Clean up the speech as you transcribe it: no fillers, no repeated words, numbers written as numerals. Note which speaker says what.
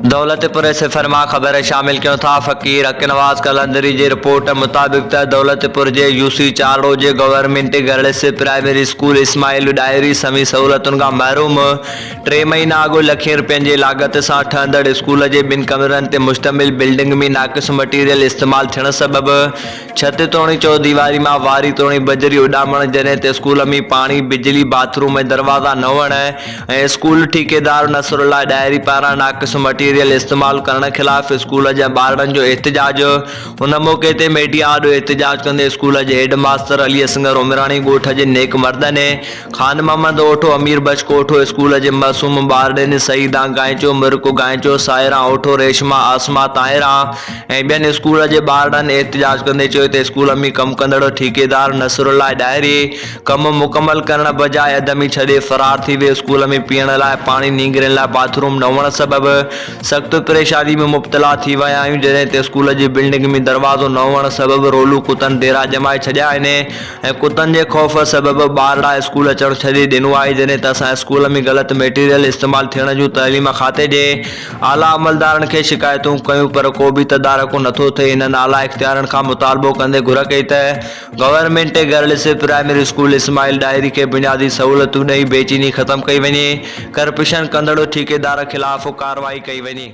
Speaker 1: दौलतपुर से फरमा खबर शामिल क्यों था फ़कीर हक नवाज़ कलंदरी जी रिपोर्ट मुताबिक दौलतपुर जे यूसी 4 रोजे government girls primary school Ismail Dahri समी सहूलतुन का महरूम 3 महीना अगो लखें रुपयनि जी लागत से ठहंदड़ स्कूल के 2 कमरन ते मुश्तमिल बिल्डिंग में नाक़िस मटीरियल इस्तेमाल थियण सबब छत तोड़ी चौदीवारी में वारी तोड़ी बजरी उडामण जॾहिं ते स्कूल में पानी बिजली बाथरूम ऐं दरवाज़ा न हुअण स्कूल ठेकेदार नसरुल्ला डायरी पारां नाक़िस मटीरियल इस्तेमाल करण खिलाफ स्कूल के ॿारनि जो एहतजाज। उन मौके ते मीडिया आॾो एहतजाज कंदे स्कूल के हेड मास्टर अली असगर उमरानी ॻोठ के नेक मर्दने खान मोहम्मद ओठो अमीर बच ओठो स्कूल के मासूम ॿारनि सईदा गांचो मिर्कु गांचो सायरा ओठो रेशमा आसमा ताहिरा ऐं ॿियनि स्कूल के ॿारनि एहतजाज कंदे चयो त स्कूल में कम कंदड़ ठेकेदार नसरुल्ला डायरी कम मुकम्मल करण बजाय अदमी छॾे फरार थी वियो। स्कूल में पीअण लाइ पानी नींगरनि लाइ बाथरूम न हुअण सबब सख्त परेशानी में मुब्तला थी विया आहियूं जॾहिं ते स्कूल जी बिल्डिंग में दरवाज़ो न हुअण सबब रोलू कुतन डेरा जमाए छॾिया आहिनि ऐं कुतन के खौफ़ सबब ॿारड़ा स्कूल अचण छॾे ॾिनो आहे। जॾहिं त असां स्कूल में गलत मटीरियल इस्तेमाल थियण जूं तइलीम खाते जे आला अमलदारनि खे शिकायतूं कयूं पर को भी तदारक नथो थिए। इन्हनि आला इख्तियारनि खां मुतालबो कंदे घुर कई त government girls primary school Ismail Dahri के बुनियादी सहूलतूं ॾेई बेचीनी ख़त्म कई वञे। करप्शन कंदड़ ठेकेदार खिलाफ कार्रवाई कई वञे।